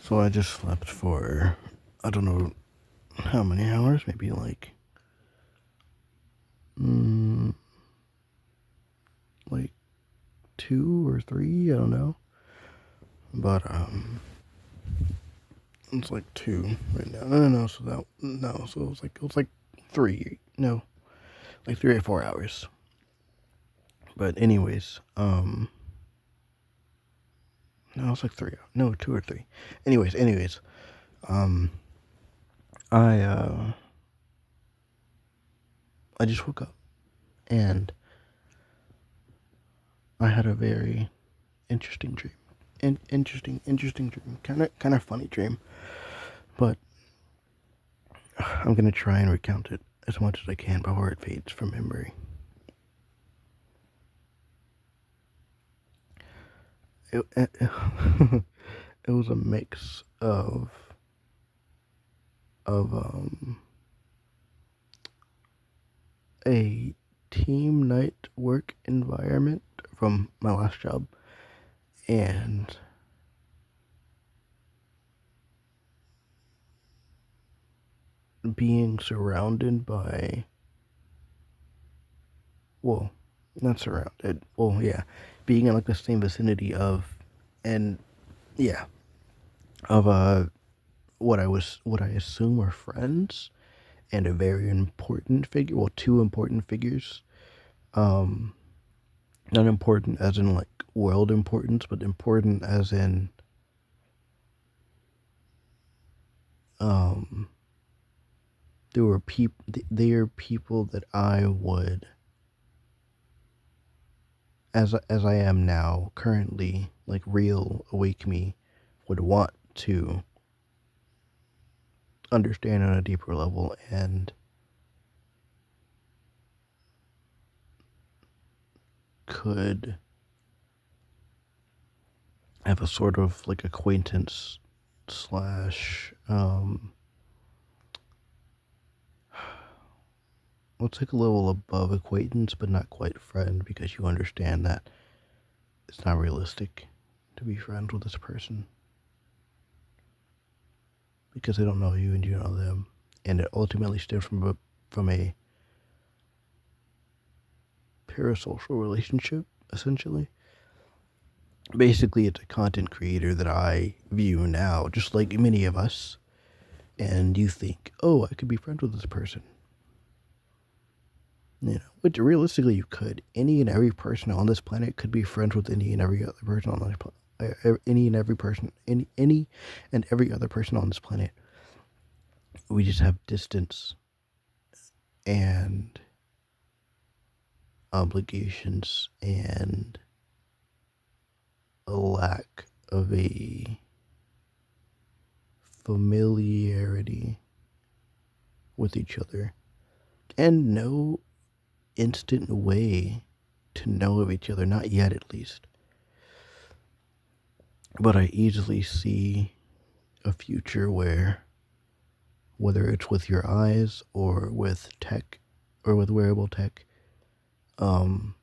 So I just slept for, I don't know how many hours, maybe mm, like 2 or 3, I don't know. But it's like 2 right now. No, so it was like 3, no, like 3 or 4 hours. But anyways, no, it's like 3, no, 2 or 3. Anyways, um, I uh, I just woke up and I had a very interesting dream. Interesting dream. Kind of funny dream. But I'm gonna try and recount it as much as I can before it fades from memory. It was a mix of a team night work environment from my last job and being surrounded by, well, not surrounded, well, yeah, being in like the same vicinity of, and yeah, of what I assume were friends and a very important figure, well, two important figures. um Not important as in like world importance, but important as in um they are people that I would, as I am now currently, like real awake me, would want to understand on a deeper level and could have a sort of like acquaintance slash let's take a level above acquaintance but not quite friend, because you understand that it's not realistic to be friends with this person because they don't know you and you don't know them, and it ultimately stems from a parasocial relationship, essentially. Basically, it's a content creator that I view now, just like many of us, and you think, oh, I could be friends with this person. Which realistically you could. Any and every person on this planet could be friends with any and every other person on this planet. Any and every person, any and every other person on this planet. We just have distance and obligations and a lack of a familiarity with each other, and no instant way to know of each other, not yet at least. But I easily see a future where, whether it's with your eyes or with tech or with wearable tech, um,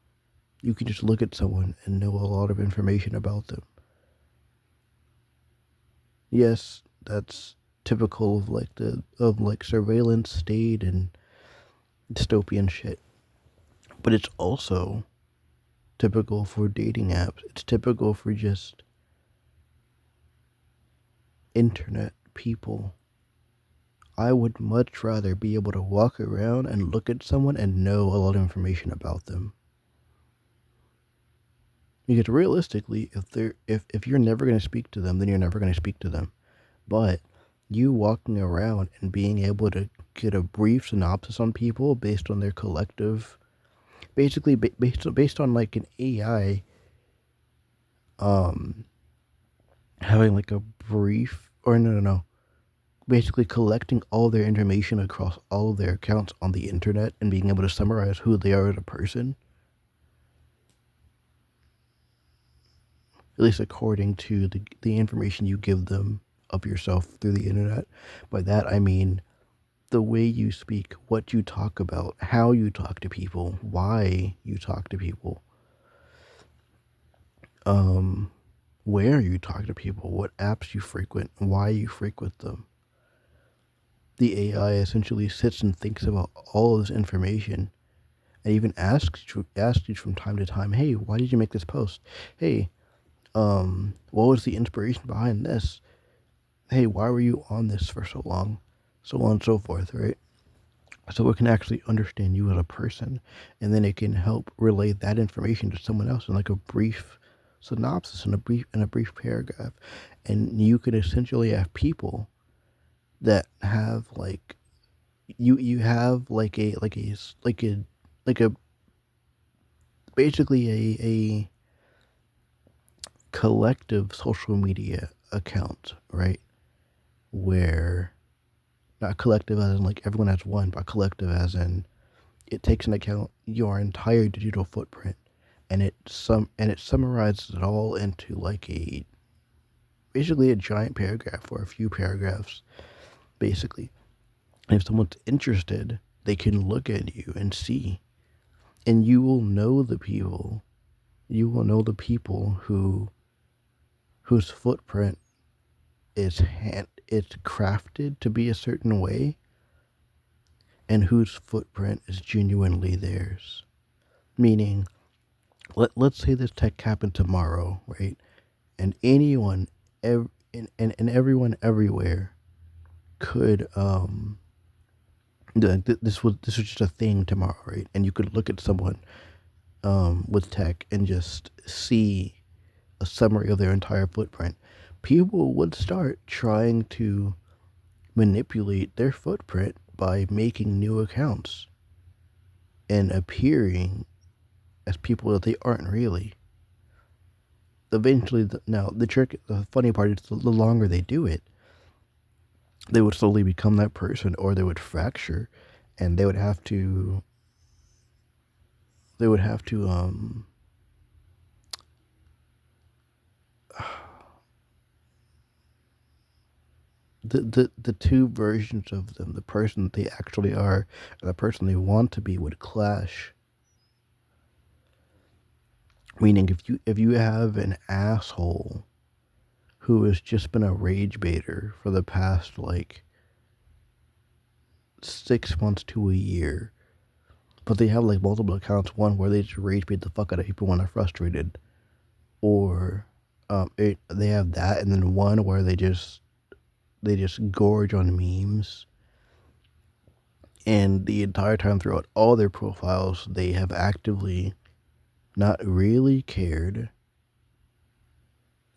you can just look at someone and know a lot of information about them. Yes, that's typical of like surveillance state and dystopian shit. But it's also typical for dating apps. It's typical for just internet people. I would much rather be able to walk around and look at someone and know a lot of information about them. Because realistically, if you're never going to speak to them, then you're never going to speak to them. But you walking around and being able to get a brief synopsis on people based on their collective, basically based on like an AI, um having like a brief, or no, basically collecting all their information across all of their accounts on the internet and being able to summarize who they are as a person, at least according to the information you give them of yourself through the internet. By that I mean the way you speak, what you talk about, how you talk to people, why you talk to people, um where you talk to people, what apps you frequent, why you frequent them. The AI essentially sits and thinks about all of this information and even asks you from time to time, hey, why did you make this post? Hey, what was the inspiration behind this? Hey, why were you on this for so long? So on and so forth, right? So it can actually understand you as a person, and then it can help relay that information to someone else in like a brief synopsis, in a brief paragraph. And you could essentially have people that have like you have like a basically a collective social media account, right? Where, not collective as in like everyone has one, but collective as in it takes into account your entire digital footprint, and it summarizes it all into like a basically a giant paragraph or a few paragraphs, basically. And if someone's interested, they can look at you and see, and you will know the people whose footprint it's crafted to be a certain way, and whose footprint is genuinely theirs. Meaning, let's say this tech happened tomorrow, right? And anyone, and everyone everywhere could this was just a thing tomorrow, right? And you could look at someone with tech and just see a summary of their entire footprint. People would start trying to manipulate their footprint by making new accounts and appearing as people that they aren't really. Eventually, now the funny part is the longer they do it, they would slowly become that person, or they would fracture, and they would have to the two versions of them, the person that they actually are and the person they want to be, would clash. Meaning, if you have an asshole who has just been a rage baiter for the past like 6 months to a year, but they have like multiple accounts, one where they just rage bait the fuck out of people when they're frustrated, or they have that, and then one where they just gorge on memes, and the entire time throughout all their profiles they have actively not really cared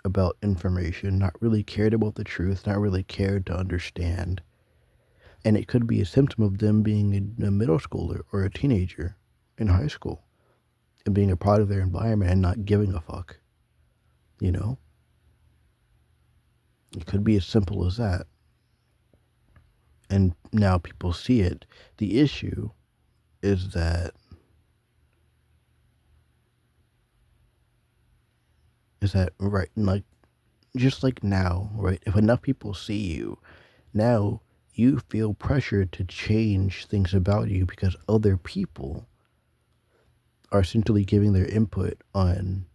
about information, not really cared about the truth, not really cared to understand. And it could be a symptom of them being a middle schooler or a teenager in high school and being a part of their environment and not giving a fuck. You know? It could be as simple as that. And now people see it. The issue is that right, like just like now, right? If enough people see you, now you feel pressured to change things about you because other people are essentially giving their input on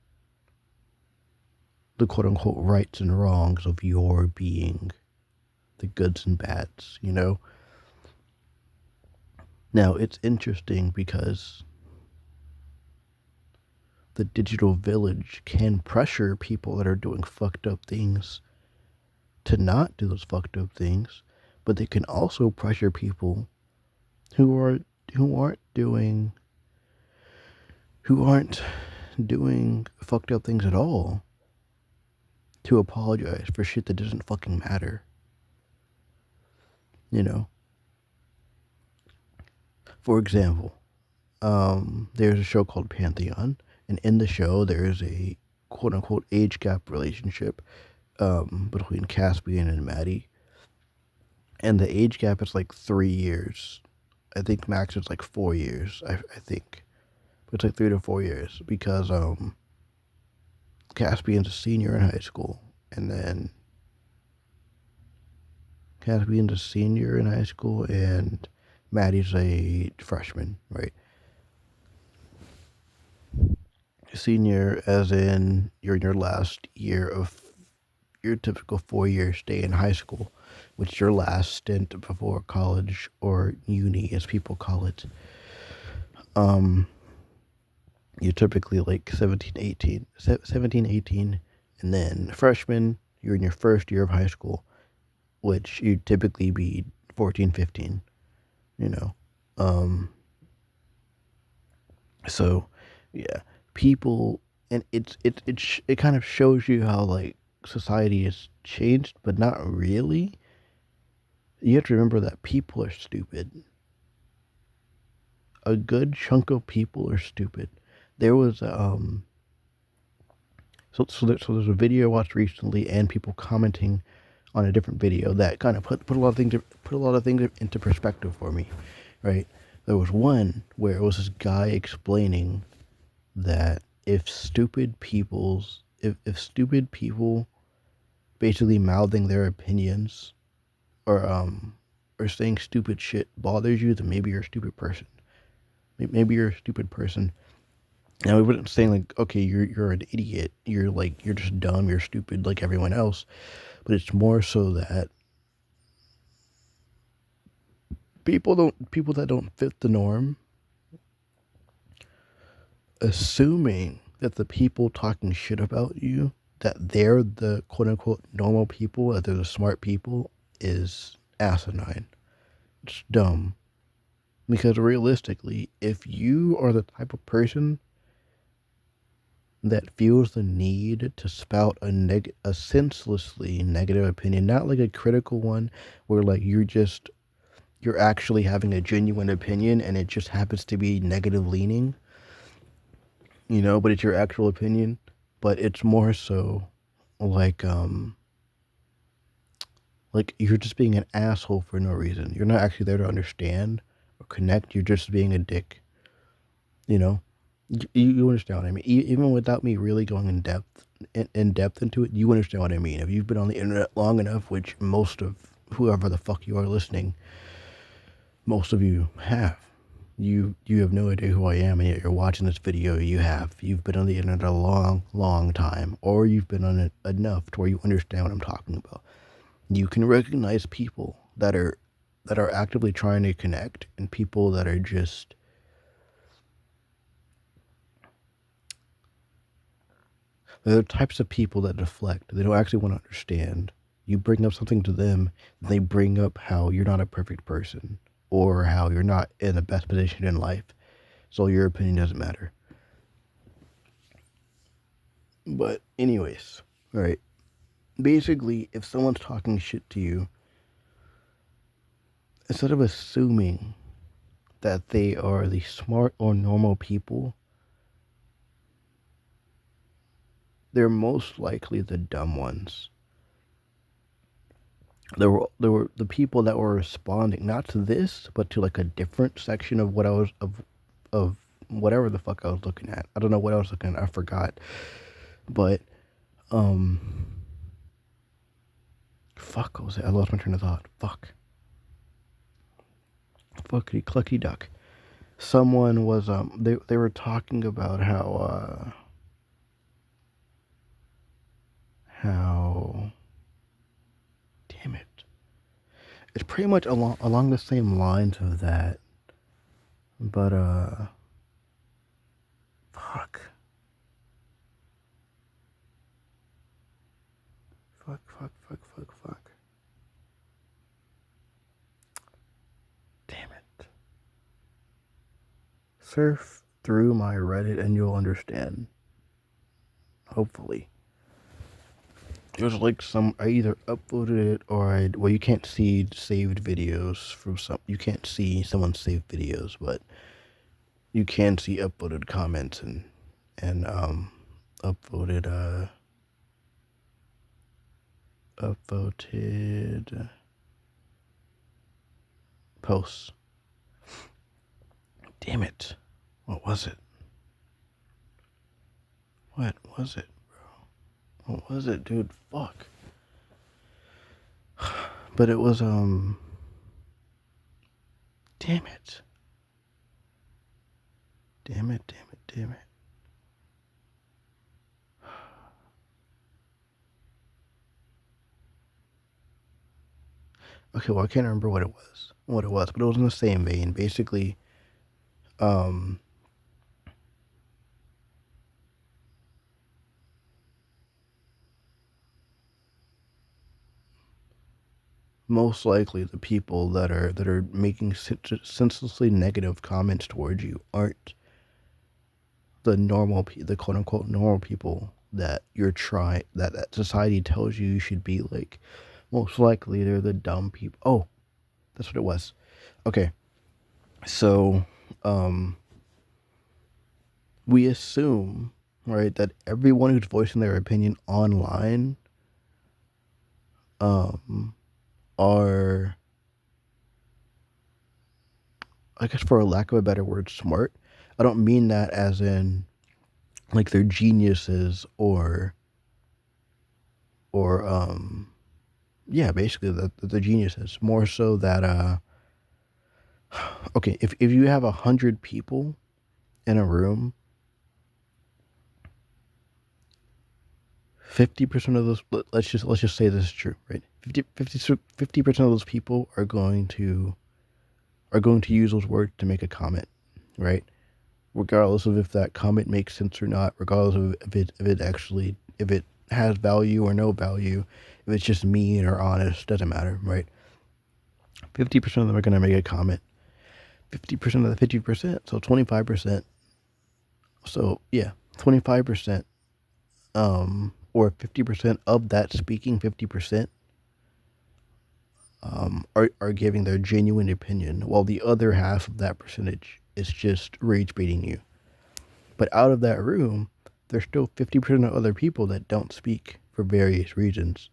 the quote unquote rights and wrongs of your being, the goods and bads, you know? Now, it's interesting because the digital village can pressure people that are doing fucked up things to not do those fucked up things, but they can also pressure people who are who aren't doing who aren't doing fucked up things at all to apologize for shit that doesn't fucking matter. You know? For example, there's a show called Pantheon, and in the show there is a quote unquote age gap relationship between Caspian and Maddie. And the age gap is like 3 years. I think max is like 4 years, I think. But it's like 3 to 4 years because Caspian's a senior in high school, and then Caspian's a senior in high school, and Maddie's a freshman, right? Senior, as in you're in your last year of your typical 4 year stay in high school, which is your last stint before college or uni, as people call it. Um, you're typically like 17, 18, and then freshman, you're in your first year of high school, which you'd typically be 14, 15, you know. Um, so, yeah, people, and it kind of shows you how like society has changed, but not really. You have to remember that people are stupid. A good chunk of people are stupid. There was so there's a video I watched recently and people commenting on a different video that kind of put a lot of things into perspective for me, right? There was one where it was this guy explaining that if stupid people basically mouthing their opinions or or saying stupid shit bothers you, then maybe you're a stupid person. Maybe you're a stupid person. Now we wouldn't say like, okay, you're an idiot. You're just dumb. You're stupid like everyone else. But it's more so that people that don't fit the norm, assuming that the people talking shit about you, that they're the quote unquote normal people, that they're the smart people, is asinine. It's dumb. Because realistically, if you are the type of person that feels the need to spout a senselessly negative opinion, not like a critical one, where like you're actually having a genuine opinion and it just happens to be negative leaning, but it's your actual opinion, but it's more so like like you're just being an asshole for no reason. You're not actually there to understand or connect. You're just being a dick. You know, you understand what I mean. Even without me really going in depth into it, you understand what I mean. If you've been on the internet long enough, which most of whoever the fuck you are listening, most of you have. You have no idea who I am, and yet you're watching this video. You've been on the internet a long time, or you've been on it enough to where you understand what I'm talking about. You can recognize people that are actively trying to connect, and people that are just they're the types of people that deflect. They don't actually want to understand. You bring up something to them, they bring up how you're not a perfect person or how you're not in the best position in life, so your opinion doesn't matter. But anyways, all right. Basically, if someone's talking shit to you, instead of assuming that they are the smart or normal people, they're most likely the dumb ones. There were the people that were responding not to this, but to like a different section of what I was of whatever the fuck I was looking at. I don't know what I was looking at. I forgot. But um, fuck, what was it? I lost my train of thought. Fuckity clucky duck. Someone was they were talking about how damn it. It's pretty much along the same lines of that, but fuck. Fuck. Damn it. Surf through my Reddit and you'll understand. Hopefully. It was like I either uploaded it or well, you can't see saved videos from you can't see someone's saved videos, but you can see uploaded comments and upvoted, upvoted posts. Damn it. What was it? What was it, bro? What was it, dude? Fuck. But it was, damn it. Damn it. Okay, well I can't remember what it was, but it was in the same vein. Basically, um, most likely the people that are making senselessly negative comments towards you aren't the quote unquote normal people that you're trying that society tells you should be like. Most likely they're the dumb people. Oh, that's what it was. Okay, so um, we assume, right, that everyone who's voicing their opinion online um, are, I guess, for a lack of a better word, smart. I don't mean that as in like they're geniuses or yeah, basically that they're geniuses. More so that okay, if you have 100 people in a room, 50% of those, let's just say this is true, right? 50% of those people are going to use those words to make a comment, right? Regardless of if that comment makes sense or not, regardless of if it has value or no value, if it's just mean or honest, doesn't matter, right? 50% of them are going to make a comment. 50% of the 50%, so 25%. So yeah, 25%, or 50% of that speaking 50%, are giving their genuine opinion, while the other half of that percentage is just rage baiting you. But out of that room, there's still 50% of other people that don't speak for various reasons.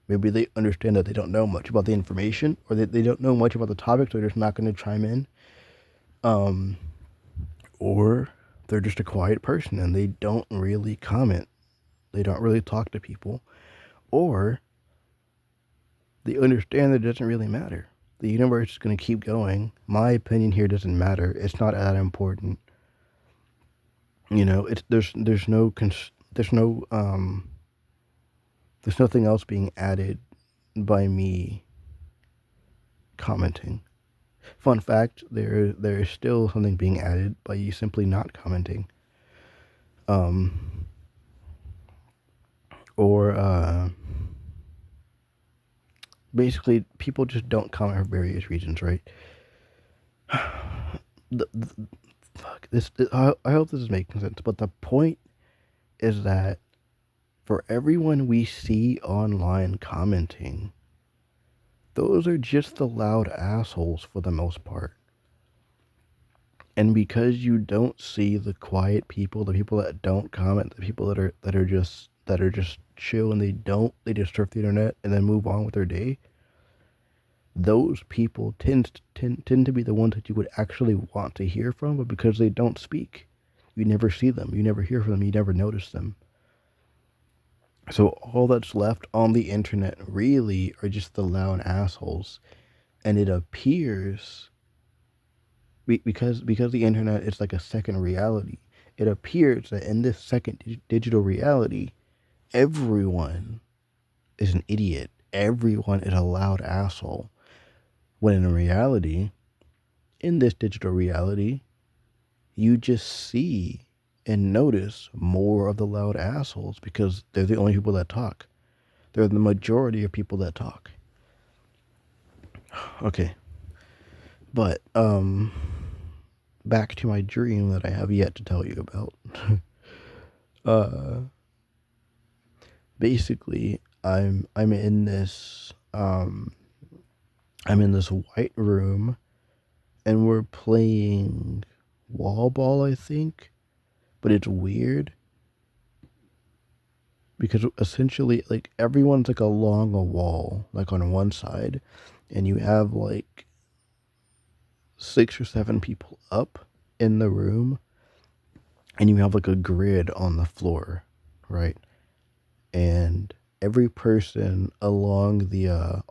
Maybe they understand that they don't know much about the information, or that they don't know much about the topic, so they're just not going to chime in. Um, or they're just a quiet person and they don't really comment. They don't really talk to people. Or they understand that it doesn't really matter. The universe is going to keep going. My opinion here doesn't matter. It's not that important. It's there's nothing else being added by me commenting. Fun fact: there is still something being added by you simply not commenting. Um, or basically, people just don't comment for various reasons, right? The fuck this. I hope this is making sense. But the point is that for everyone we see online commenting, those are just the loud assholes for the most part. And because you don't see the quiet people, the people that don't comment, the people that are just chill and they just surf the internet and then move on with their day, those people tend to be the ones that you would actually want to hear from, but because they don't speak, you never see them, you never hear from them, you never notice them. So all that's left on the internet really are just the loud assholes, and it appears because the internet is like a second reality. It appears that in this second digital reality, everyone is an idiot. Everyone is a loud asshole. When in reality, in this digital reality, you just see and notice more of the loud assholes because they're the only people that talk. They're the majority of people that talk. Okay. But back to my dream that I have yet to tell you about. uh Basically, I'm in this white room and we're playing wall ball, I think, but it's weird because essentially like everyone's like along a wall, like on one side, and you have like 6 or 7 people up in the room, and you have like a grid on the floor, right? And every person along the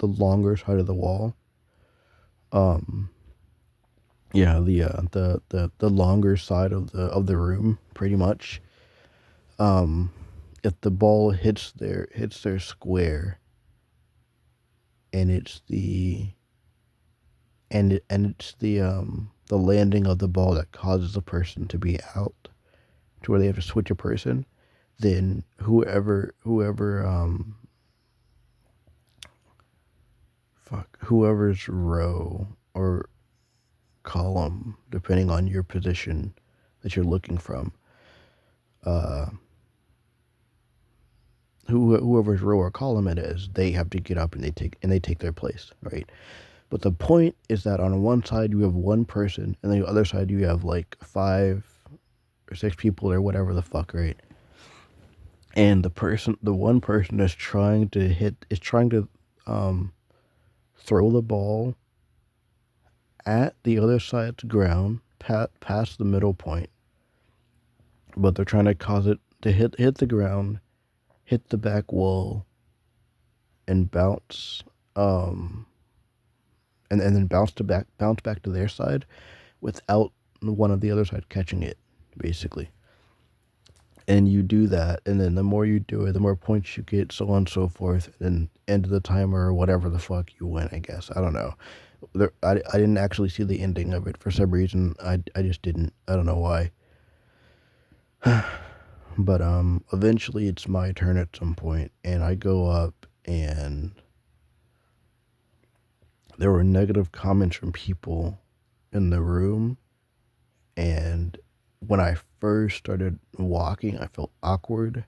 longer side of the wall, um yeah, the longer side of the room, pretty much, um if the ball hits their square, and it's the landing of the ball that causes the person to be out, to where they have to switch a person, then whoever's row or column, depending on your position that you're looking from, uh, whoever's row or column it is, they have to get up and they take their place, right? But the point is that on one side you have one person, and on the other side you have like 5 or 6 people or whatever the fuck, right? And the one person is trying to um, throw the ball at the other side's ground, past the middle point, but they're trying to cause it to hit the ground, hit the back wall, and bounce, um, and then bounce back to their side without one of the other side catching it, basically. And you do that, and then the more you do it, the more points you get, so on and so forth. And end of the timer or whatever the fuck, you win. I guess, I don't know. I didn't actually see the ending of it for some reason. I just didn't. I don't know why. But eventually it's my turn at some point, and I go up, and there were negative comments from people in the room. And when I first started walking, I felt awkward.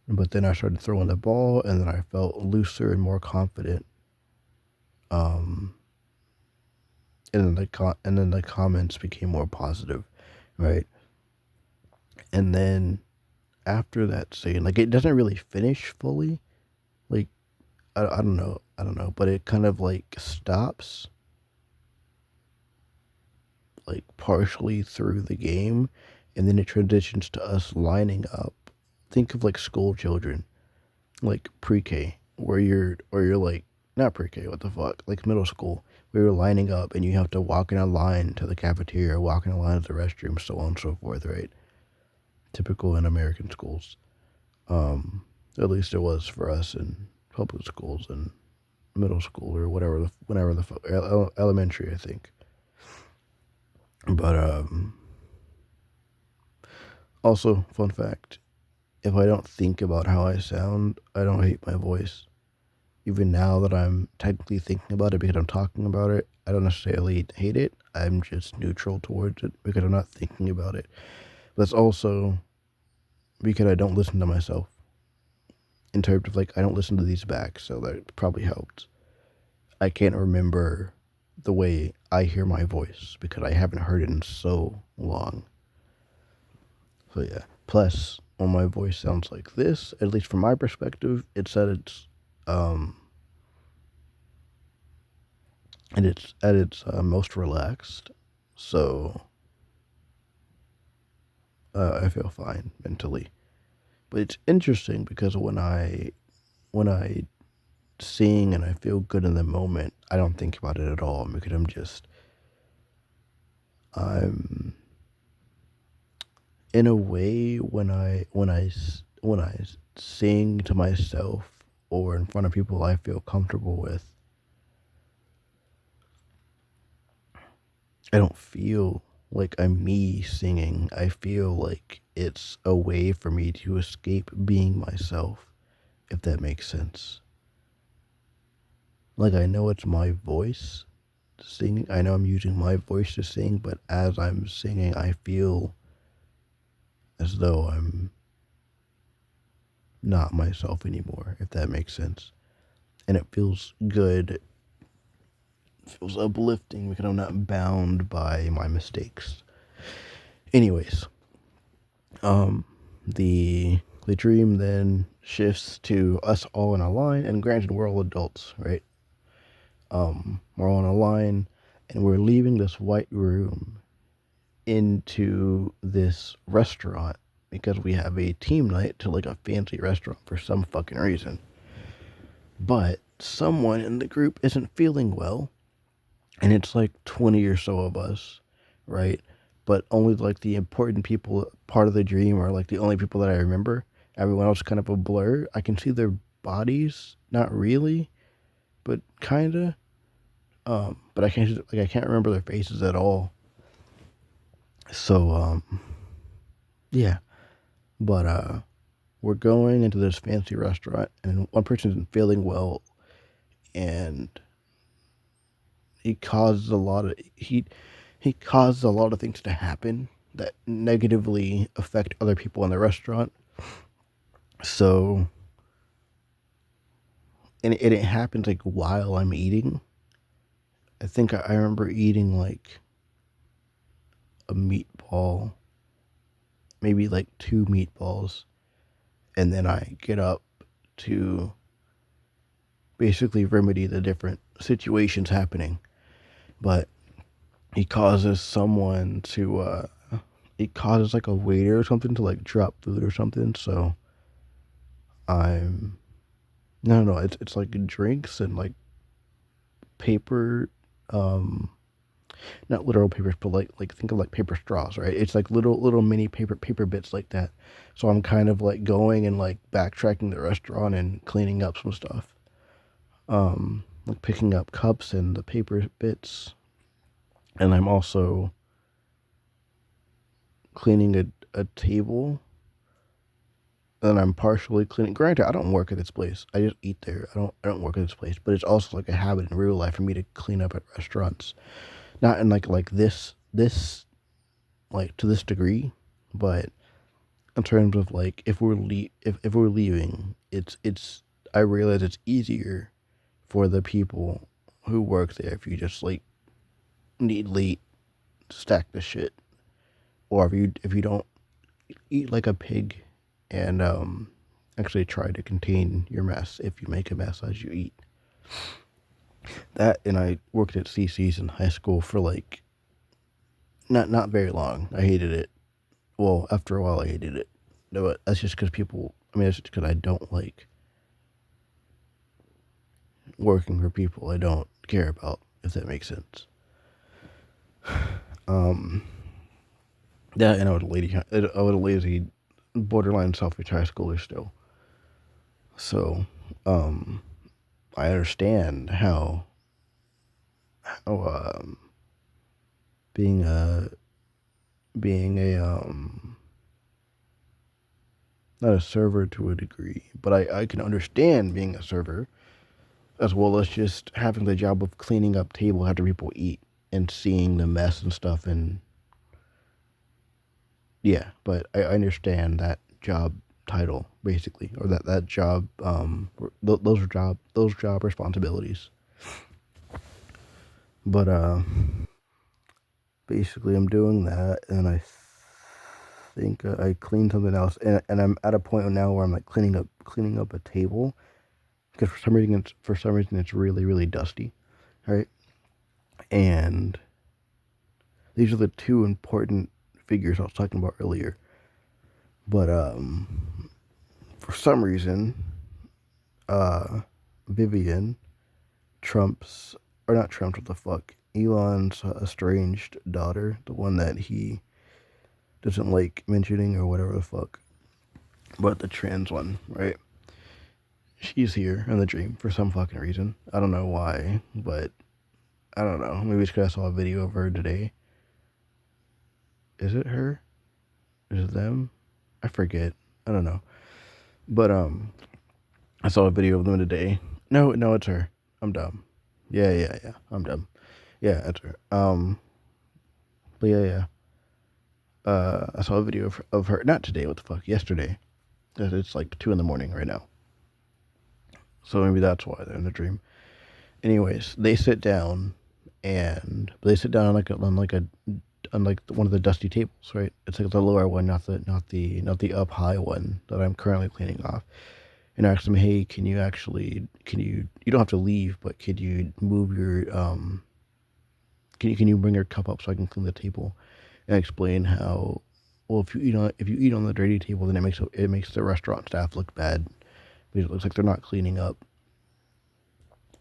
But then I started throwing the ball, and then I felt looser and more confident. Um, and then the comments became more positive, right? And then after that scene, like, it doesn't really finish fully. Like, I don't know, but it kind of like stops, like partially through the game, and then it transitions to us lining up. Think of like school children, like pre-K, where you're like, not pre-K, what the fuck, like middle school, where you're lining up and you have to walk in a line to the cafeteria, walk in a line to the restroom, so on and so forth, right? Typical in American schools. Um, at least it was for us in public schools and middle school or whenever the elementary, I think. But also, fun fact: if I don't think about how I sound, I don't hate my voice. Even now that I'm technically thinking about it because I'm talking about it, I don't necessarily hate it. I'm just neutral towards it because I'm not thinking about it. But it's also because I don't listen to myself. In terms of, like, I don't listen to these back, so that probably helped. I can't remember the way I hear my voice because I haven't heard it in so long. So yeah. Plus, when my voice sounds like this, at least from my perspective, it's at its um most relaxed. So I feel fine mentally. But it's interesting because when I sing and I feel good in the moment, I don't think about it at all because I'm in a way, when I sing to myself or in front of people I feel comfortable with, I don't feel like I'm me singing. I feel like it's a way for me to escape being myself, if that makes sense. Like, I know it's my voice singing. I know I'm using my voice to sing, but as I'm singing, I feel as though I'm not myself anymore, if that makes sense. And it feels good. It feels uplifting because I'm not bound by my mistakes. Anyways, um, the dream then shifts to us all in a line, and granted, we're all adults, right? We're all in a line, and we're leaving this white room into this restaurant because we have a team night to like a fancy restaurant for some fucking reason. But someone in the group isn't feeling well, and it's like 20 or so of us, right? But only like the important people, part of the dream, are like the only people that I remember. Everyone else is kind of a blur. I can see their bodies, not really, but kinda. But I can't remember their faces at all. So yeah. But we're going into this fancy restaurant, and one person isn't feeling well, and he causes a lot of he causes a lot of things to happen that negatively affect other people in the restaurant. So, and it happens like while I'm eating. I think I remember eating like a meatball, maybe like two meatballs, and then I get up to basically remedy the different situations happening. But he causes someone to he causes like a waiter or something to like drop food or something. So I'm no, it's like drinks and like paper, um not literal papers, but like think of like paper straws, right? It's like little mini paper bits like that. So I'm kind of like going and like backtracking the restaurant and cleaning up some stuff. Like picking up cups and the paper bits, and I'm also cleaning a table. And I'm partially cleaning. Granted, I don't work at this place. I just eat there. I don't work at this place. But it's also like a habit in real life for me to clean up at restaurants. Not in like this like to this degree, but in terms of like if we're leaving, it's I realize it's easier for the people who work there if you just like neatly stack the shit, or if you don't eat like a pig, and actually try to contain your mess if you make a mess as you eat. That, and I worked at CC's in high school for like not very long. I hated it. Well, after a while, I hated it. No, but that's just because people. I mean, that's just because I don't like working for people I don't care about. If that makes sense. Um, yeah, and I was a lazy, borderline selfish high schooler still. So, um, I understand how being a being a not a server to a degree, but I can understand being a server as well as just having the job of cleaning up tables after people eat and seeing the mess and stuff. And yeah, but I understand that job title basically, or that job those job responsibilities. But basically I'm doing that, and I think I cleaned something else, and I'm at a point now where I'm like cleaning up a table because for some reason it's really dusty, right? And these are the two important figures I was talking about earlier. But for some reason, uh, Vivian, Trump's or not Trump's, what the fuck, Elon's estranged daughter, the one that he doesn't like mentioning or whatever the fuck, but the trans one, right? She's here in the dream for some fucking reason. I don't know why, but I don't know. Maybe it's because I saw a video of her today. Is it her? Is it them? I forget. I don't know. But I saw a video of them today. No, it's her. I'm dumb. Yeah. I'm dumb. Yeah, it's her. But yeah. I saw a video of her. Not today. What the fuck? Yesterday. It's like 2 in the morning right now. So maybe that's why they're in the dream. Anyways, they sit down on like one of the dusty tables, right? It's like the lower one, not the up high one that I'm currently cleaning off. And I asked them, hey, can you don't have to leave, but could you move your can you bring your cup up so I can clean the table, and explain how, well, if you eat on the dirty table, then it makes the restaurant staff look bad because it looks like they're not cleaning up.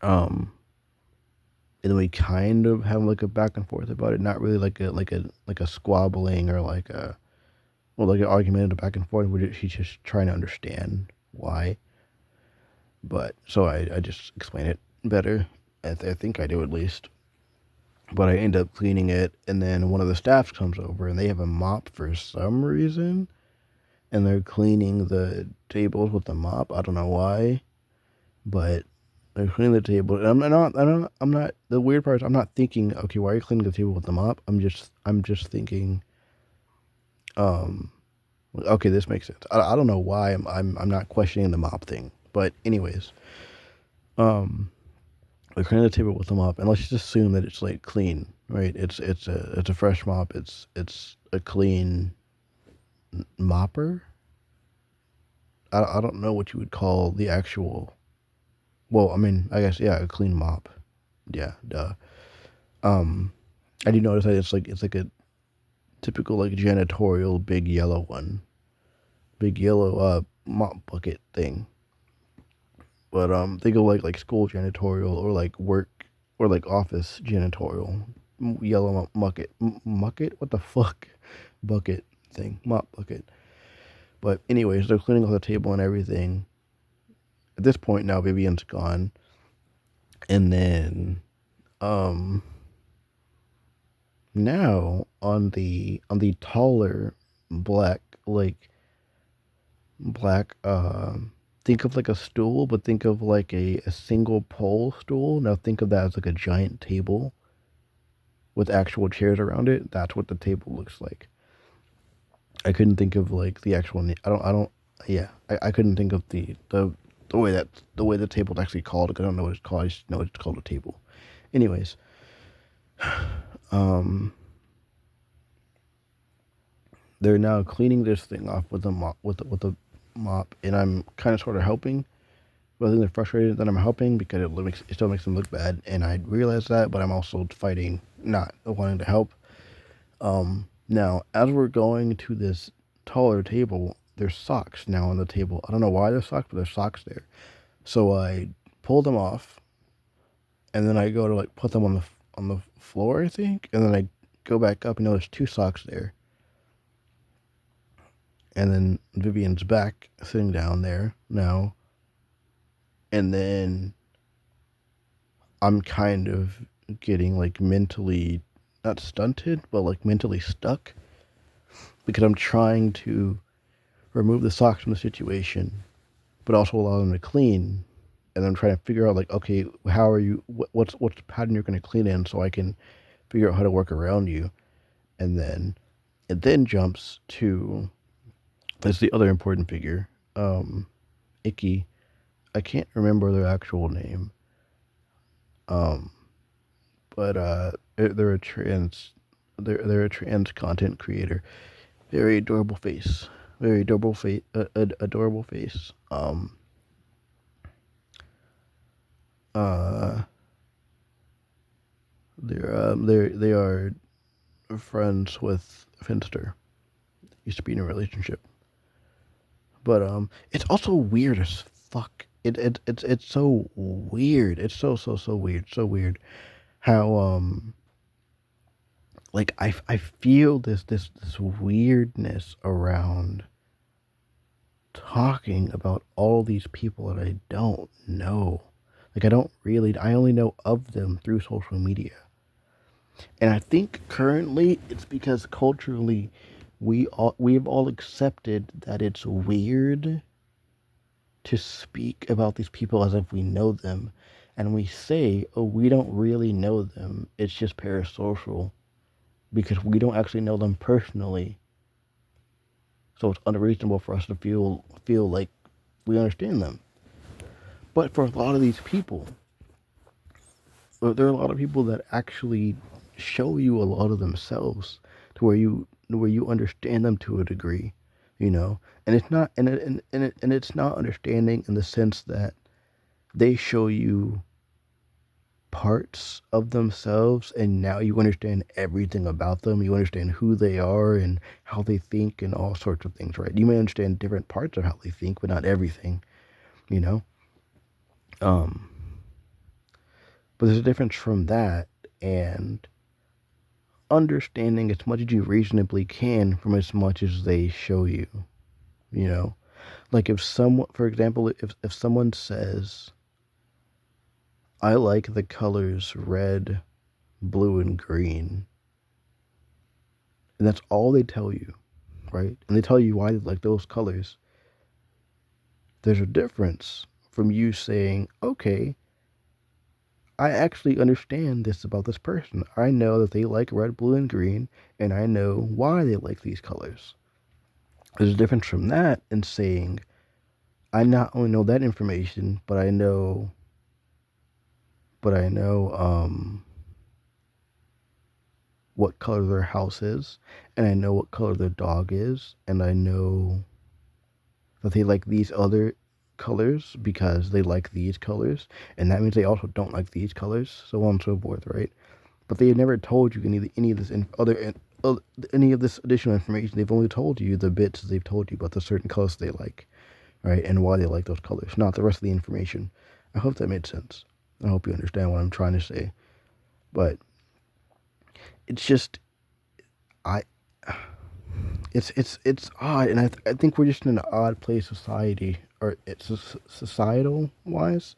Um, and then we kind of have like a back and forth about it, not really like a squabbling or like a well, like an argument back and forth, where he's just trying to understand why. But so I just explain it better. I think I do at least. But I end up cleaning it, and then one of the staff comes over, and they have a mop for some reason, and they're cleaning the tables with the mop. I don't know why, but they're cleaning the table. And I'm not. The weird part is I'm not thinking, okay, why are you cleaning the table with the mop? I'm just thinking, um, okay, this makes sense. I don't know why I'm not questioning the mop thing, but anyways, um, they're cleaning the table with the mop, and let's just assume that it's like clean, right? It's a fresh mop. It's a clean mopper. I don't know what you would call the actual. Well, I mean, I guess yeah, a clean mop. Yeah, duh. Um, I do notice that it's like a typical like janitorial big yellow one, big yellow mop bucket thing. But think of like school janitorial or like work or like office janitorial, yellow bucket, bucket. What the fuck, bucket thing, mop bucket. But anyways, they're cleaning off the table and everything. At this point now, Vivian's gone, and then um now on the taller black like black think of like a stool, but think of like a single pole stool. Now think of that as like a giant table with actual chairs around it. That's what the table looks like. I couldn't think of like the actual I don't yeah, I couldn't think of the way that the way the table's actually called. I don't know what it's called. I just know it's called a table. Anyways, um they're now cleaning this thing off with a mop with a mop, and I'm kind of sort of helping. But I think they're frustrated that I'm helping because it still makes them look bad, and I realize that. But I'm also fighting not wanting to help. Now as we're going to this taller table, there's socks now on the table. I don't know why there's socks, but there's socks there. So I pull them off, and then I go to like put them on the floor, I think, and then I go back up and there's two socks there. And then Vivian's back sitting down there now, and then I'm kind of getting like mentally not stunted, but like mentally stuck because I'm trying to remove the socks from the situation, but also allow them to clean. And I'm trying to figure out like, okay, how are you? What's the pattern you're going to clean in, so I can figure out how to work around you. And then it then jumps to that's the other important figure, Icky. I can't remember their actual name, um, but they're a trans they're a trans content creator. Very adorable face. Very adorable face. Adorable face. Uh, they are friends with Finster. Used to be in a relationship, but it's also weird as fuck. It's so weird. It's so weird. So weird how like I feel this weirdness around talking about all these people that I don't know. Like I only know of them through social media. And I think currently it's because culturally we've all accepted that it's weird to speak about these people as if we know them. And we say, oh, we don't really know them. It's just parasocial because we don't actually know them personally. So it's unreasonable for us to feel like we understand them. But for a lot of these people, there are a lot of people that actually show you a lot of themselves to where you understand them to a degree, you know. And it's not and it's not understanding in the sense that they show you parts of themselves and now you understand everything about them. You understand who they are and how they think and all sorts of things, right? You may understand different parts of how they think, but not everything, you know. Um but there's a difference from that and understanding as much as you reasonably can from as much as they show you, you know? Like if someone, for example, if someone says, I like the colors red, blue, and green, and that's all they tell you, right? And they tell you why they like those colors. There's a difference from you saying, okay, I actually understand this about this person. I know that they like red, blue, and green, and I know why they like these colors. There's a difference from that and saying, I not only know that information, but I know what color their house is, and I know what color their dog is, and I know that they like these other colors because they like these colors, and that means they also don't like these colors, so on and so forth, right? But they have never told you any of this any of this additional information. They've only told you the bits they've told you about the certain colors they like, right, and why they like those colors, not the rest of the information. I hope that made sense. I hope you understand what I'm trying to say. But it's just I it's odd, and I think we're just in an odd place society, or it's societal wise,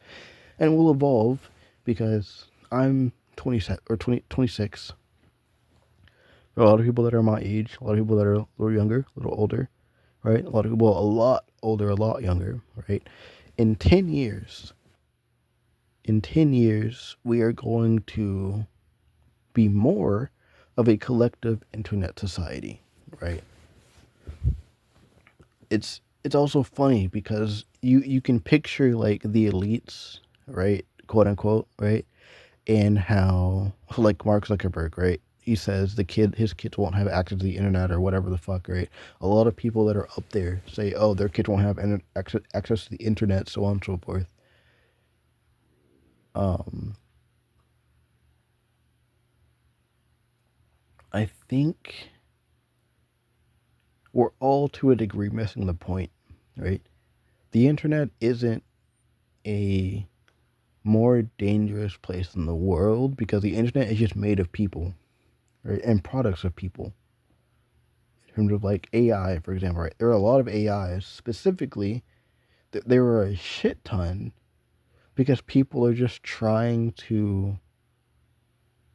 and we'll evolve because I'm 27 or 26. There are a lot of people that are my age, a lot of people that are a little younger, a little older, right? A lot of people a lot older, a lot younger, right? In 10 years, in 10 years, we are going to be more of a collective internet society, right? It's also funny because you can picture like the elites, right, quote unquote, right, and how like Mark Zuckerberg, right, he says his kids won't have access to the internet or whatever the fuck, right? A lot of people that are up there say, oh, their kids won't have access to the internet, so on and so forth. um I think we're all to a degree missing the point, right? The internet isn't a more dangerous place in the world because the internet is just made of people, right, and products of people. In terms of like AI, for example, right, there are a lot of AIs specifically. There are a shit ton because people are just trying to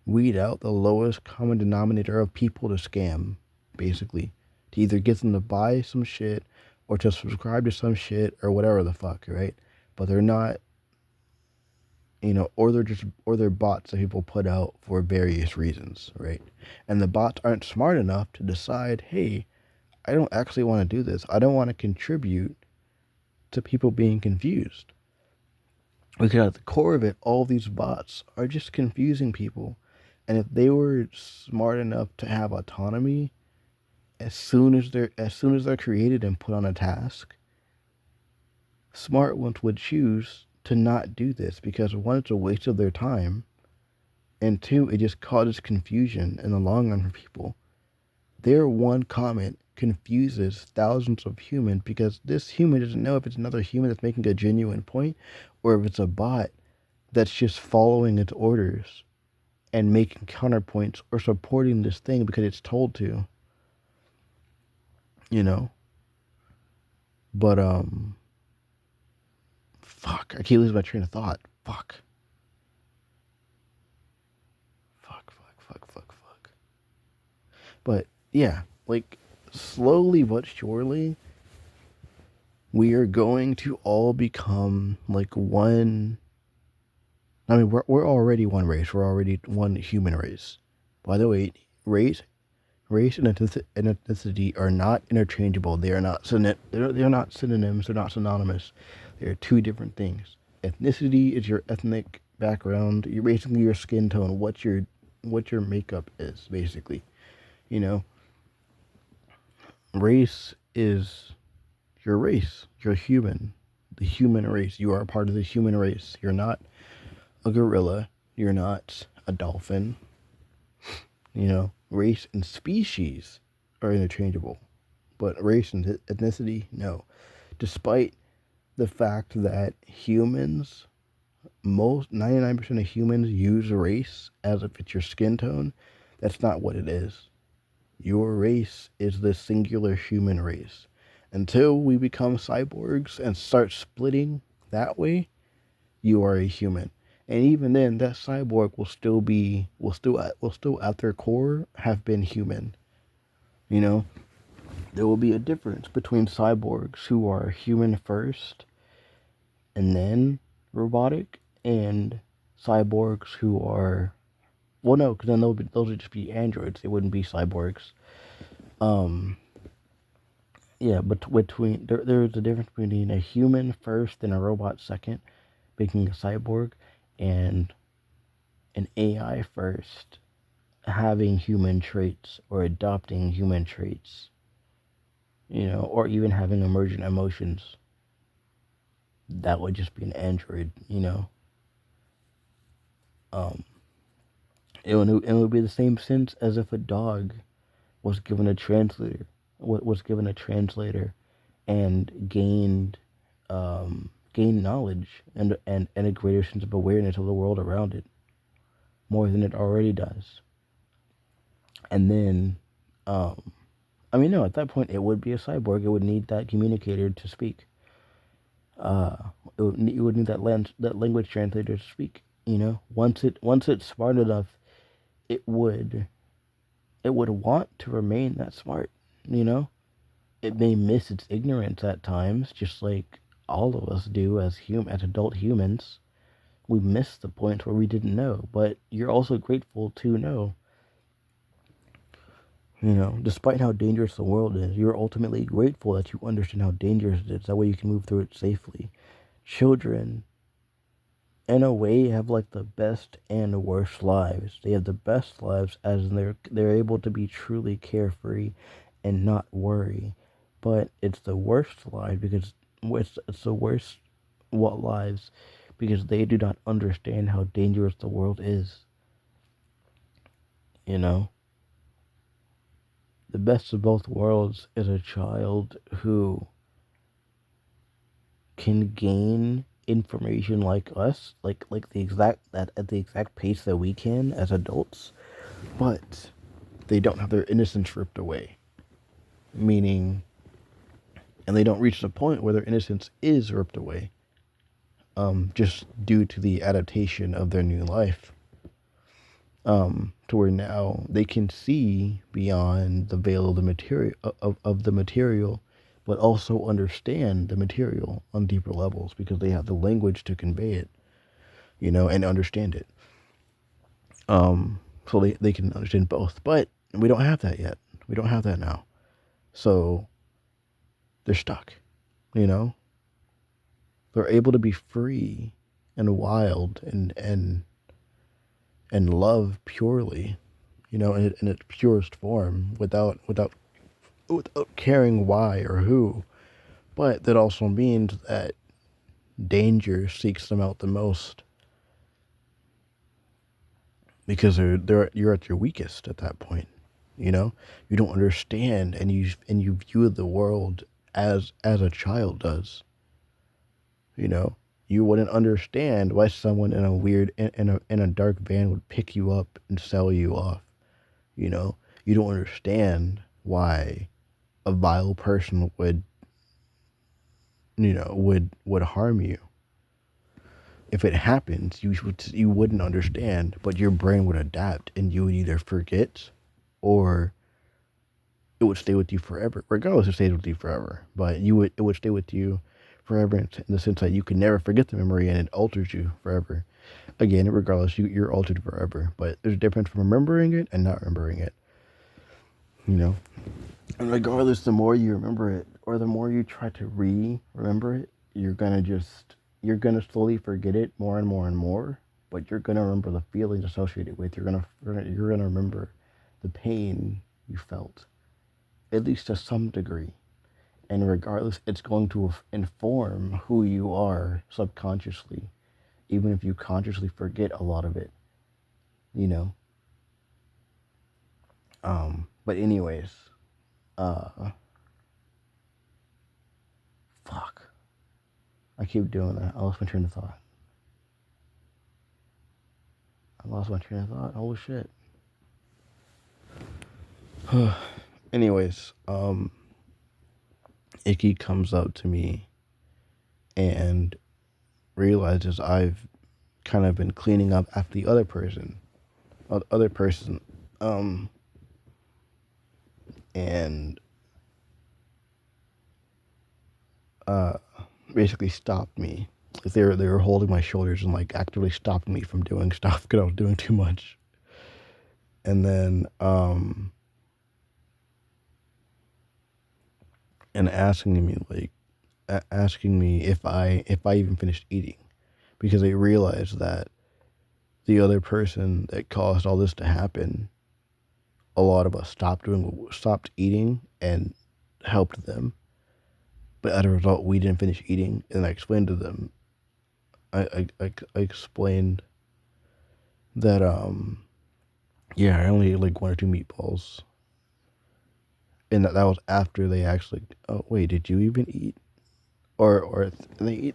weed out the lowest common denominator of people to scam, basically, to either get them to buy some shit or to subscribe to some shit or whatever the fuck, right? But they're not, or they're bots that people put out for various reasons, right? And the bots aren't smart enough to decide, hey, I don't actually want to do this. I don't want to contribute to people being confused. Because at the core of it, all these bots are just confusing people. And if they were smart enough to have autonomy, as soon as they're created and put on a task, smart ones would choose to not do this because one, it's a waste of their time, and two, it just causes confusion in the long run for people. Their one comment confuses thousands of humans because this human doesn't know if it's another human that's making a genuine point or if it's a bot that's just following its orders and making counterpoints or supporting this thing because it's told to, you know? But fuck, I keep losing my train of thought. Fuck. Fuck, fuck, fuck, fuck, fuck. But yeah, like slowly but surely we are going to all become like one. I mean, we're already one race. We're already one human race. By the way, race and ethnicity are not interchangeable. They are not they're not synonyms. They're not synonymous. They are two different things. Ethnicity is your ethnic background. You're basically your skin tone. What your makeup is basically. You know, race is your race. You're human. The human race. You are a part of the human race. You're not a gorilla. You're not a dolphin. Race and species are interchangeable, but race and ethnicity, no. Despite the fact that most 99% of humans use race as if it's your skin tone, That's not what it is. Your race is the singular human race. Until we become cyborgs and start splitting that way, you are a human. And even then, that cyborg will still at their core have been human. You know, there will be a difference between cyborgs who are human first and then robotic, and cyborgs who are, well, no, because then those would just be androids. They wouldn't be cyborgs. Um, yeah, but between there's a difference between a human first and a robot second, making a cyborg, and an AI first, having human traits or adopting human traits, or even having emergent emotions. That would just be an android. Um, it would be the same sense as if a dog was given a translator, and gained knowledge and a greater sense of awareness of the world around it, more than it already does. And then, I mean, no, at that point, it would be a cyborg. It would need that communicator to speak. Uh, it would need that language translator to speak. Once it's smart enough, it would it would want to remain that smart. You know, it may miss its ignorance at times, just like all of us do as adult humans. We miss the points where we didn't know, but you're also grateful to know. Despite how dangerous the world is, you're ultimately grateful that you understand how dangerous it is. That way you can move through it safely. Children, in a way, have like the best and worst lives. They have the best lives as in they're able to be truly carefree and not worry. But it's the worst lives because it's the worst what lives because they do not understand how dangerous the world is. You know, the best of both worlds is a child who can gain information like us, like the exact that at the exact pace that we can as adults, but they don't have their innocence ripped away. Meaning, and they don't reach the point where their innocence is ripped away, just due to the adaptation of their new life. To where now they can see beyond the veil of the material of the material, but also understand the material on deeper levels because they have the language to convey it, and understand it. So they can understand both, but we don't have that yet. We don't have that now, so they're stuck. You know, they're able to be free and wild and love purely, in its purest form, without caring why or who. But that also means that danger seeks them out the most because you're at your weakest at that point. You don't understand, and you view the world as a child does. You know, you wouldn't understand why someone in a weird in a dark van would pick you up and sell you off. You know, you don't understand why a vile person would harm you. If it happens, you wouldn't understand, but your brain would adapt, and you would either forget, or it would stay with you forever. Regardless, it stays with you forever, but it would stay with you forever in the sense that you can never forget the memory, and it alters you forever. Again, regardless, you're altered forever, but there's a difference from remembering it and not remembering it. You know, and regardless, the more you remember it, or the more you try to remember it, you're gonna slowly forget it more and more and more. But you're gonna remember the feelings associated with. You're gonna remember the pain you felt, at least to some degree. And regardless, it's going to inform who you are subconsciously, even if you consciously forget a lot of it. You know. But anyways, uh, fuck. I keep doing that. I lost my train of thought. Holy shit. Anyways, Icky comes up to me and realizes I've kind of been cleaning up after the other person, um, and uh, basically stopped me. Like they were holding my shoulders and like actively stopping me from doing stuff because I was doing too much. And then and asking me like asking me if I even finished eating because they realized that the other person that caused all this to happen, a lot of us stopped eating and helped them. But as a result, we didn't finish eating, and I explained to them. I explained that yeah, I only ate like one or two meatballs, and that was after they actually. Oh wait, did you even eat? Or they eat?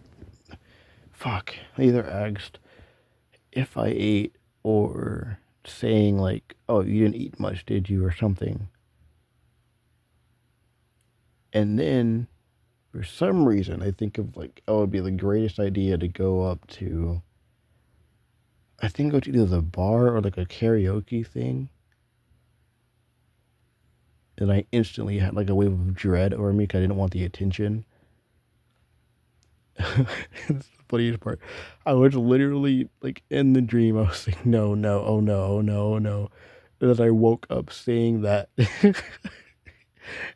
Fuck. They either asked if I ate or saying like, "Oh, you didn't eat much, did you?" or something. And then for some reason, I think of like, oh, it'd be the greatest idea to go up to. I think go to either the bar or like a karaoke thing, and I instantly had like a wave of dread over me because I didn't want the attention. That's the funniest part. I was literally like in the dream. I was like, no, no, oh no, oh no, oh no. And then I woke up saying that,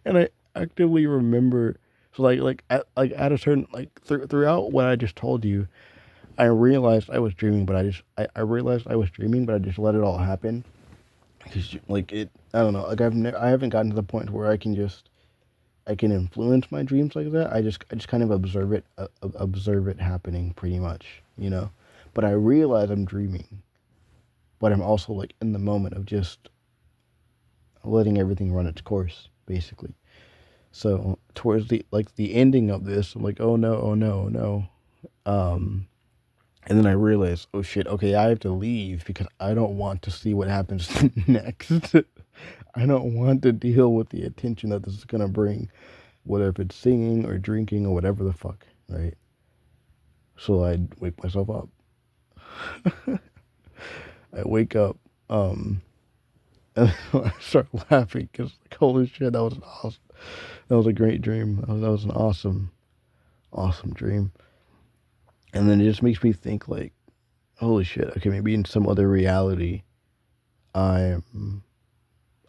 and I actively remember. So like at a certain throughout what I just told you, I realized I was dreaming, but I realized I was dreaming, but I just let it all happen because like it. I don't know. Like I haven't gotten to the point where I can influence my dreams like that. I just kind of observe it happening pretty much, you know. But I realize I'm dreaming, but I'm also like in the moment of just letting everything run its course, basically. So towards the ending of this, I'm like, oh no, oh no, oh no. Um, and then I realize, oh shit, okay, I have to leave because I don't want to see what happens next. I don't want to deal with the attention that this is gonna bring, whether if it's singing or drinking or whatever the fuck, right? So I wake myself up. I wake up, um, and I start laughing because like, holy shit, that was a great dream. That was an awesome dream. And then it just makes me think like, holy shit, okay, maybe in some other reality, I'm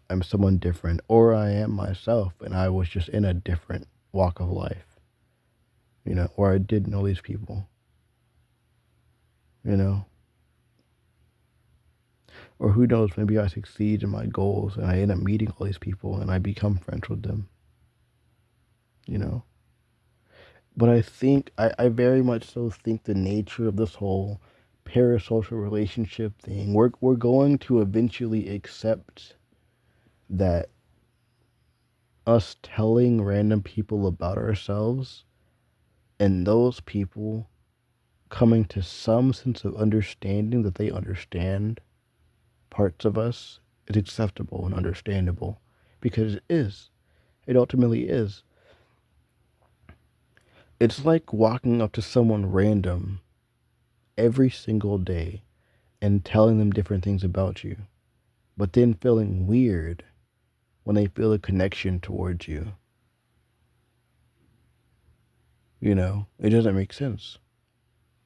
I'm someone different, or I am myself, and I was just in a different walk of life, or I did know these people, you know, or who knows, maybe I succeed in my goals and I end up meeting all these people and I become friends with them, you know. But I very much so think the nature of this whole parasocial relationship thing, we're going to eventually accept that us telling random people about ourselves and those people coming to some sense of understanding that they understand parts of us is acceptable and understandable because it is. It ultimately is. It's like walking up to someone random every single day and telling them different things about you, but then feeling weird when they feel a connection towards you. It doesn't make sense.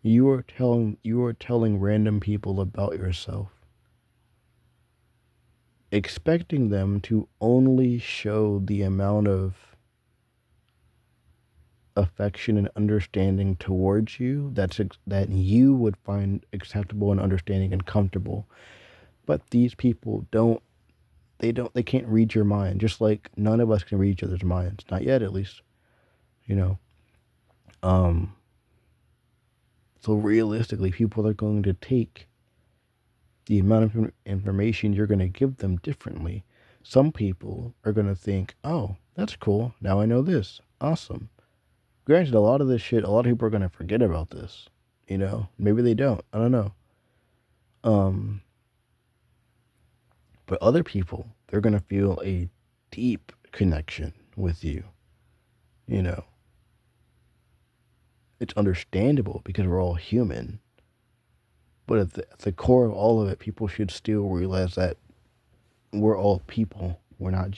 You are telling random people about yourself, expecting them to only show the amount of affection and understanding towards you that you would find acceptable and understanding and comfortable. But these people they can't read your mind, just like none of us can read each other's minds, not yet at least, you know. Um so realistically, people are going to take the amount of information you're going to give them differently. Some people are going to think, "Oh, that's cool. Now I know this. Awesome." Granted, a lot of people are going to forget about this. Maybe they don't. I don't know. Um, but other people, they're going to feel a deep connection with you. You know, it's understandable because we're all human. But at the core of all of it, people should still realize that we're all people. We're not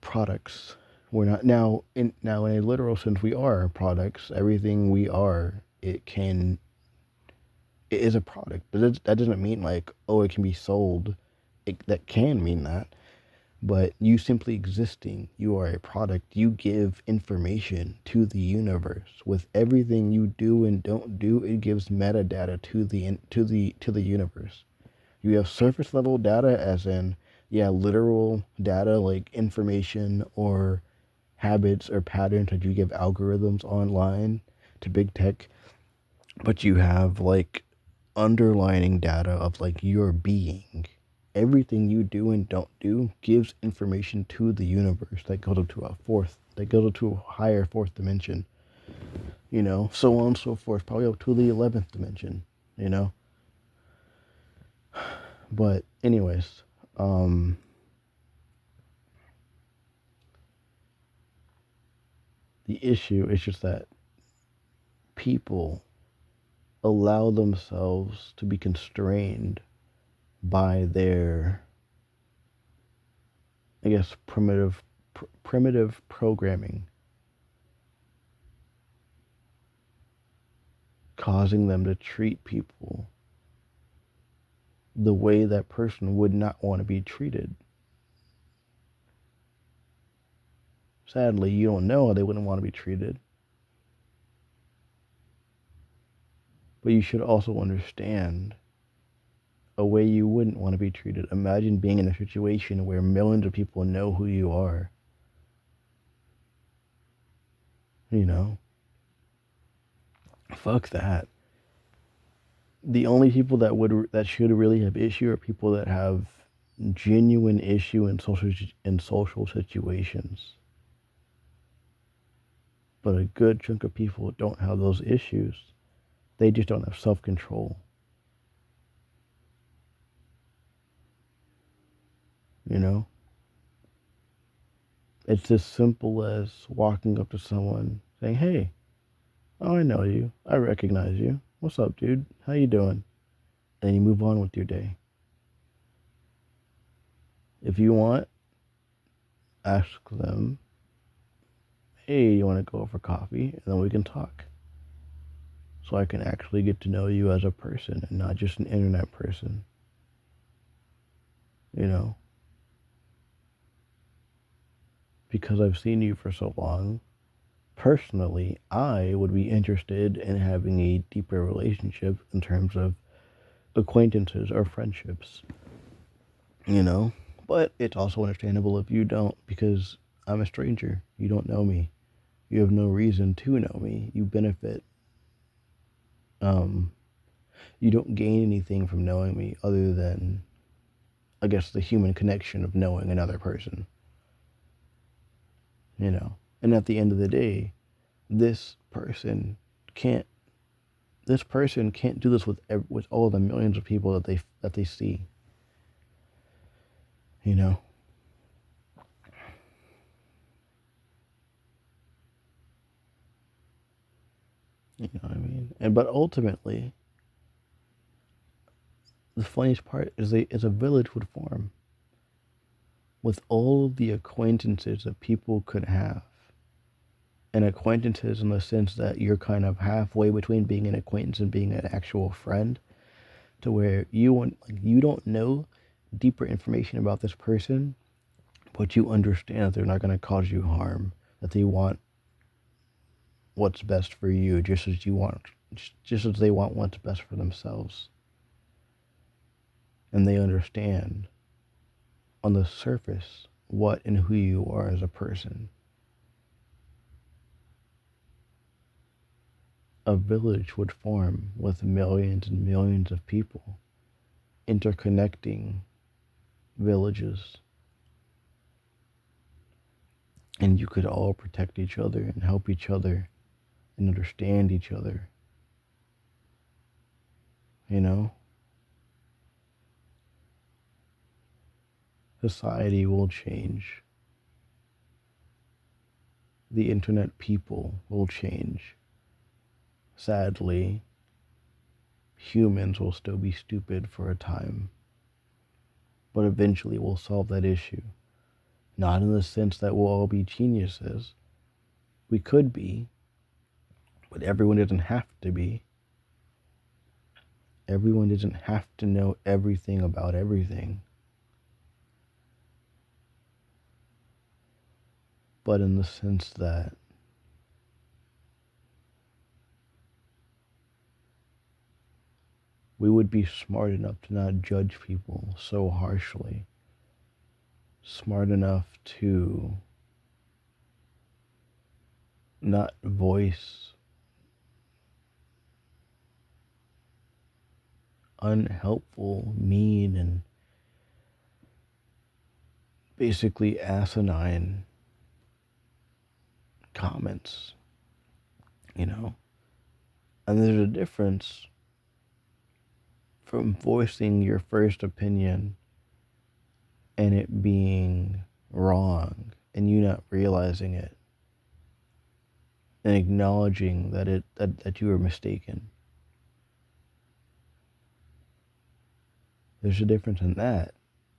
products. We're not now in a literal sense we are products. Everything we are, it is a product. But that doesn't mean like, oh, it can be sold. That can mean that. But you simply existing, you are a product. You give information to the universe. With everything you do and don't do, it gives metadata to the universe. You have surface level data, as in, yeah, literal data like information or habits or patterns that you give algorithms online to big tech. But you have like underlining data of like your being. Everything you do and don't do gives information to the universe that goes up to that goes up to a higher fourth dimension, so on and so forth, probably up to the 11th dimension, you know. But anyways, the issue is just that people allow themselves to be constrained by their, I guess, primitive programming, causing them to treat people the way that person would not want to be treated. Sadly, you don't know how they wouldn't want to be treated. But you should also understand a way you wouldn't want to be treated. Imagine being in a situation where millions of people know who you are. You know? Fuck that. The only people that should really have issue are people that have genuine issue in social situations. But a good chunk of people don't have those issues. They just don't have self-control. You know? It's as simple as walking up to someone saying, "Hey, oh, I know you. I recognize you. What's up, dude? How you doing?" And you move on with your day. If you want, ask them, "Hey, you want to go for coffee?" And then we can talk. So I can actually get to know you as a person and not just an internet person. You know? Because I've seen you for so long, personally, I would be interested in having a deeper relationship in terms of acquaintances or friendships. You know? But it's also understandable if you don't, because I'm a stranger. You don't know me. You have no reason to know me. You benefit. Um, you don't gain anything from knowing me other than, I guess, the human connection of knowing another person. You know? And at the end of the day, this person can't do this with all the millions of people that they see. You know? You know what I mean? But ultimately, the funniest part is a village would form with all of the acquaintances that people could have. And acquaintances in the sense that you're kind of halfway between being an acquaintance and being an actual friend, to where you don't know deeper information about this person, but you understand that they're not going to cause you harm, that they want what's best for you just as they want what's best for themselves. And they understand on the surface what and who you are as a person. A village would form with millions and millions of people, interconnecting villages. And you could all protect each other and help each other and understand each other. You know? Society will change. The internet people will change. Sadly, humans will still be stupid for a time, but eventually we'll solve that issue. Not in the sense that we'll all be geniuses. We could be, but everyone doesn't have to be. Everyone doesn't have to know everything about everything. But in the sense that we would be smart enough to not judge people so harshly. Smart enough to not voice unhelpful, mean, and basically asinine comments, you know? And there's a difference from voicing your first opinion and it being wrong and you not realizing it and acknowledging that you were mistaken. There's a difference in that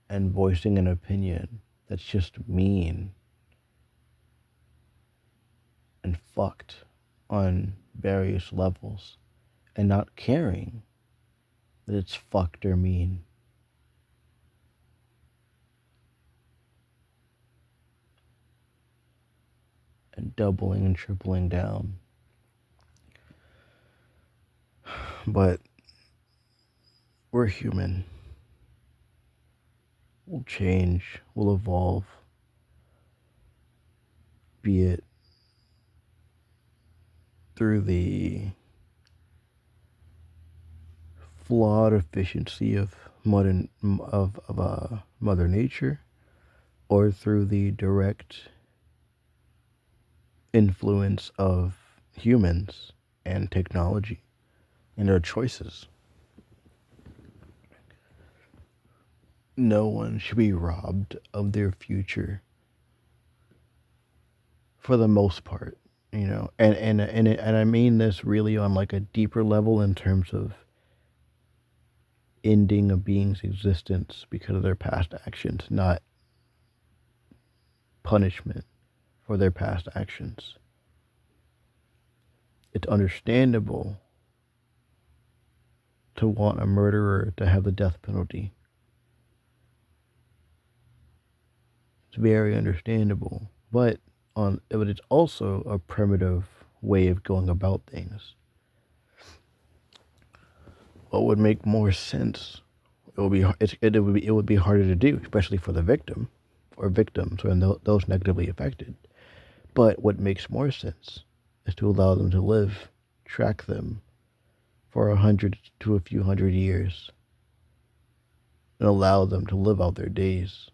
and voicing an opinion that's just mean and fucked on various levels and not caring that it's fucked or mean. And doubling and tripling down. But we're human. We'll change, we'll evolve, be it through the flawed efficiency of Mother Nature, or through the direct influence of humans and technology and our choices. No one should be robbed of their future for the most part, you know. And I mean this really on like a deeper level in terms of ending a being's existence because of their past actions, not punishment for their past actions. It's understandable to want a murderer to have the death penalty. It's very understandable, but it's also a primitive way of going about things. What would make more sense? It would be harder to do, especially for the victim or victims or those negatively affected. But what makes more sense is to allow them to live, track them for 100 to a few hundred years, and allow them to live out their days.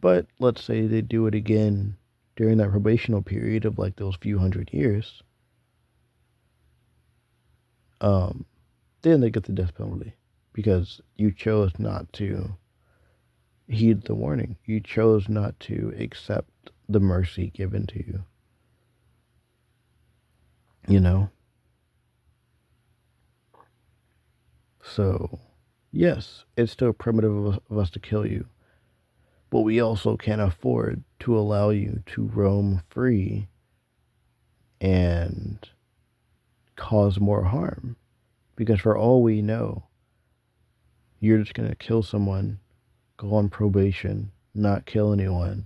But let's say they do it again during that probational period of like those few hundred years. Then they get the death penalty because you chose not to heed the warning. You chose not to accept the mercy given to you. You know? So, yes, it's still primitive of us to kill you. But we also can't afford to allow you to roam free and cause more harm. Because for all we know, you're just going to kill someone, go on probation, not kill anyone,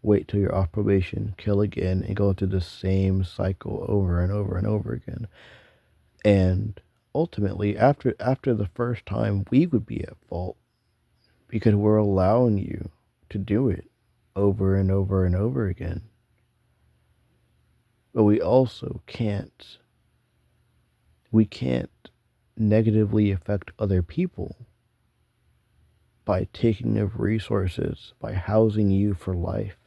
wait till you're off probation, kill again, and go through the same cycle over and over and over again. And ultimately, after the first time, we would be at fault because we're allowing you to do it over and over and over again. But we also can't negatively affect other people by taking of resources, by housing you for life.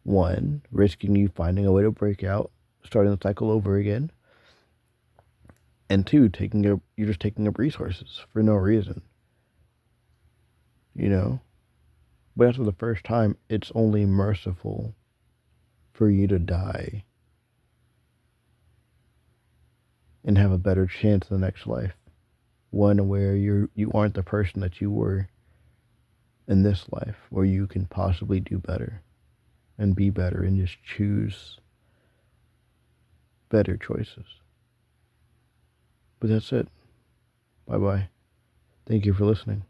One, risking you finding a way to break out, starting the cycle over again. And two, you're just taking up resources for no reason. you know? But after the first time, it's only merciful for you to die and have a better chance in the next life. One where you aren't the person that you were in this life, where you can possibly do better and be better and just choose better choices. But that's it. Bye bye. Thank you for listening.